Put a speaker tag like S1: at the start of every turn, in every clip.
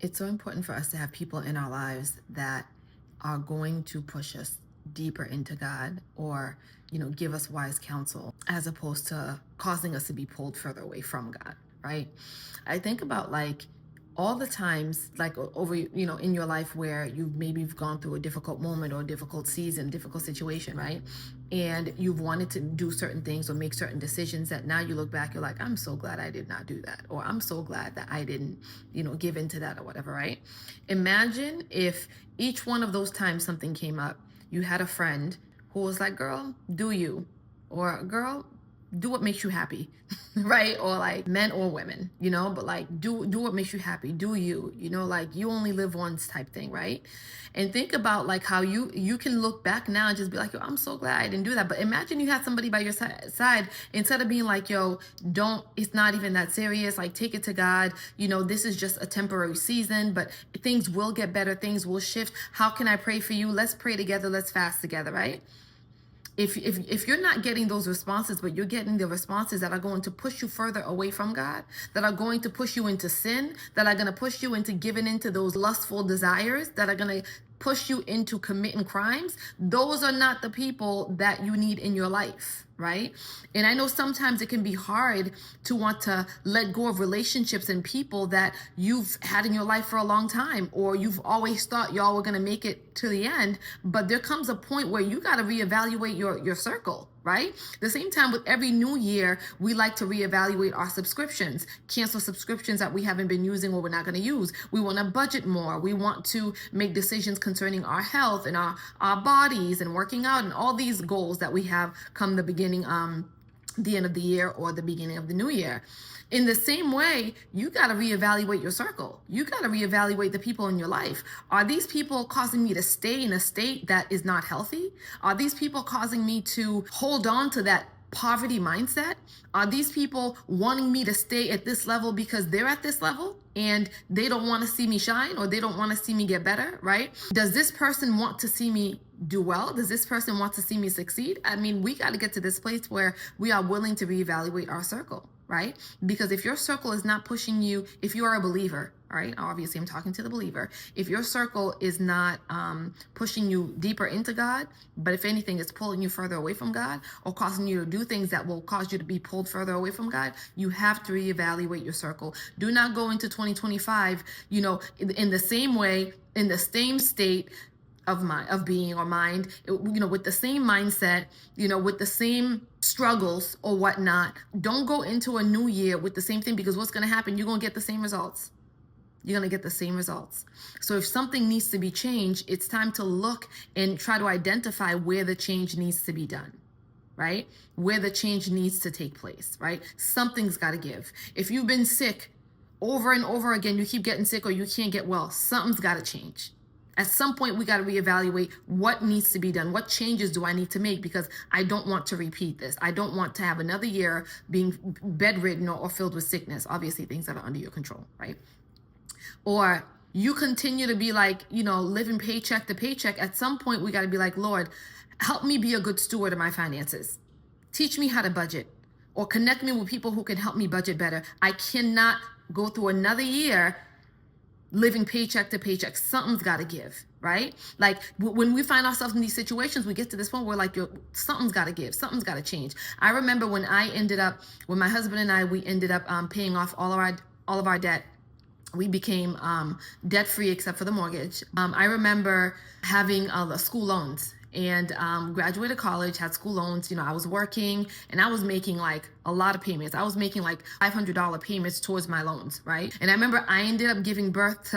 S1: It's so important for us to have people in our lives that are going to push us deeper into God or, give us wise counsel as opposed to causing us to be pulled further away from God, right? I think about like all the times like over in your life where you've gone through a difficult moment or a difficult season, difficult situation, right? And you've wanted to do certain things or make certain decisions that now you look back, you're like, I'm so glad I did not do that, or I'm so glad that I didn't give into that or whatever, right? Imagine if each one of those times something came up, you had a friend who was like, girl, do you, or girl, do what makes you happy, right? Or like men or women, but like do what makes you happy. Do you, like you only live once type thing, right? And think about like how you can look back now and just be like, yo, I'm so glad I didn't do that. But imagine you had somebody by your side, instead of being like, yo, don't, it's not even that serious. Like take it to God. This is just a temporary season, but things will get better. Things will shift. How can I pray for you? Let's pray together. Let's fast together, right? If you're not getting those responses, but you're getting the responses that are going to push you further away from God, that are going to push you into sin, that are going to push you into giving into those lustful desires, that are going to push you into committing crimes, those are not the people that you need in your life, right? And I know sometimes it can be hard to want to let go of relationships and people that you've had in your life for a long time, or you've always thought y'all were going to make it to the end. But there comes a point where you got to reevaluate your circle, right? The same time with every new year, we like to reevaluate our subscriptions, cancel subscriptions that we haven't been using or we're not going to use. We want to budget more. We want to make decisions concerning our health and our bodies and working out and all these goals that we have come the end of the year or the beginning of the new year. In the same way, you got to reevaluate your circle. You got to reevaluate the people in your life. Are these people causing me to stay in a state that is not healthy? Are these people causing me to hold on to that poverty mindset? Are these people wanting me to stay at this level because they're at this level and they don't want to see me shine, or they don't want to see me get better, right? Does this person want to see me do well? Does this person want to see me succeed? I mean, we got to get to this place where we are willing to reevaluate our circle, right? Because if your circle is not pushing you, if you are a believer, all right, obviously I'm talking to the believer. If your circle is not pushing you deeper into God, but if anything, it's pulling you further away from God or causing you to do things that will cause you to be pulled further away from God, you have to reevaluate your circle. Do not go into 2025, in the same way, in the same state of being or mind, with the same mindset, with the same struggles or whatnot. Don't go into a new year with the same thing, because what's going to happen? You're going to get the same results. You're going to get the same results. So if something needs to be changed, it's time to look and try to identify where the change needs to be done, right? Where the change needs to take place, right? Something's got to give. If you've been sick over and over again, you keep getting sick or you can't get well, something's got to change. At some point, we got to reevaluate what needs to be done. What changes do I need to make? Because I don't want to repeat this. I don't want to have another year being bedridden or filled with sickness. Obviously, things that are under your control, right? Or you continue to be like, living paycheck to paycheck. At some point, we got to be like, Lord, help me be a good steward of my finances. Teach me how to budget, or connect me with people who can help me budget better. I cannot go through another year living paycheck to paycheck. Something's got to give, right? Like when we find ourselves in these situations, we get to this point where like, something's got to give, something's got to change. I remember when my husband and I, we ended up paying off all of our debt. We became debt free except for the mortgage. I remember having school loans, and graduated college, had school loans. I was working and I was making like a lot of payments. I was making like $500 payments towards my loans, right? And I remember I ended up giving birth to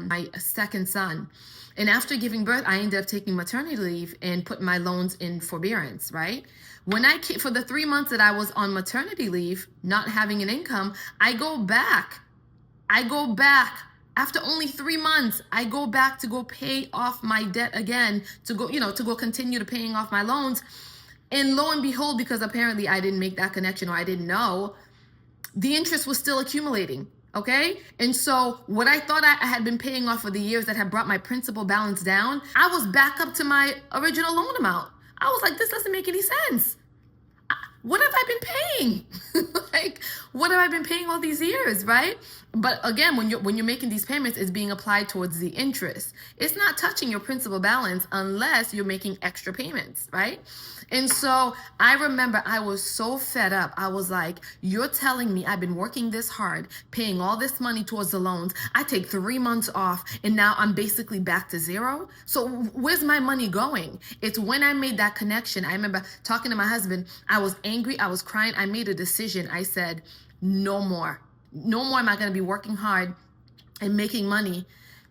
S1: my second son. And after giving birth, I ended up taking maternity leave and putting my loans in forbearance, right? For the 3 months that I was on maternity leave, not having an income, I go back after only 3 months. I go back to go pay off my debt again, to go continue to paying off my loans. And lo and behold, because apparently I didn't make that connection, or I didn't know, the interest was still accumulating. Okay. And so what I thought I had been paying off for the years that had brought my principal balance down, I was back up to my original loan amount. I was like, this doesn't make any sense. What have I been paying? like, what have I been paying all these years, right? But again, when you're making these payments, it's being applied towards the interest. It's not touching your principal balance unless you're making extra payments, right? And so I remember I was so fed up. I was like, you're telling me I've been working this hard, paying all this money towards the loans. I take 3 months off and now I'm basically back to zero. So where's my money going? It's when I made that connection. I remember talking to my husband. I was angry. I was crying. I made a decision. I said, no more. No more am I going to be working hard and making money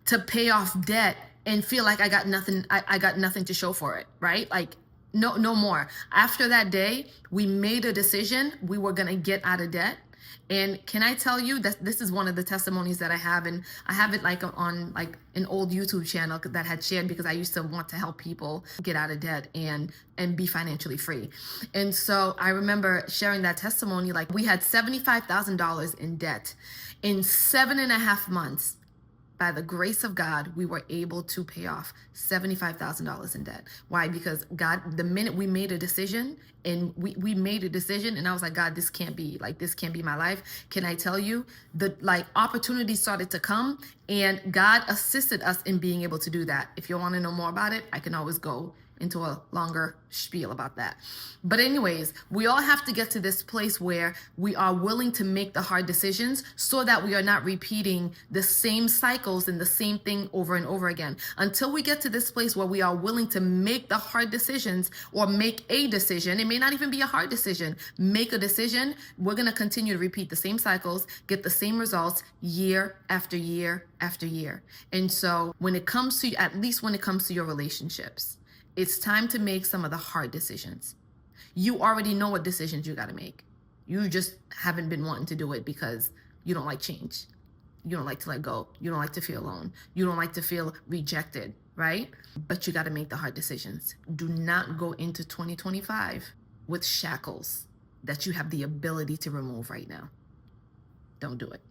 S1: to pay off debt and feel like I got nothing. I got nothing to show for it, right? Like, no more. After that day, we made a decision. We were going to get out of debt. And can I tell you that this is one of the testimonies that I have, and I have it like on like an old YouTube channel that had shared, because I used to want to help people get out of debt and be financially free. And so I remember sharing that testimony. Like, we had $75,000 in debt. In 7.5 months, by the grace of God, we were able to pay off $75,000 in debt. Why? Because God, the minute we made a decision, and we made a decision, and I was like, God, this can't be my life. Can I tell you, the opportunities started to come, and God assisted us in being able to do that. If you want to know more about it, I can always go into a longer spiel about that. But anyways, we all have to get to this place where we are willing to make the hard decisions so that we are not repeating the same cycles and the same thing over and over again. Until we get to this place where we are willing to make the hard decisions, or make a decision, it may not even be a hard decision, make a decision, we're going to continue to repeat the same cycles, get the same results year after year after year. And so when it comes to, at least when it comes to your relationships, it's time to make some of the hard decisions. You already know what decisions you got to make. You just haven't been wanting to do it because you don't like change. You don't like to let go. You don't like to feel alone. You don't like to feel rejected, right? But you got to make the hard decisions. Do not go into 2025 with shackles that you have the ability to remove right now. Don't do it.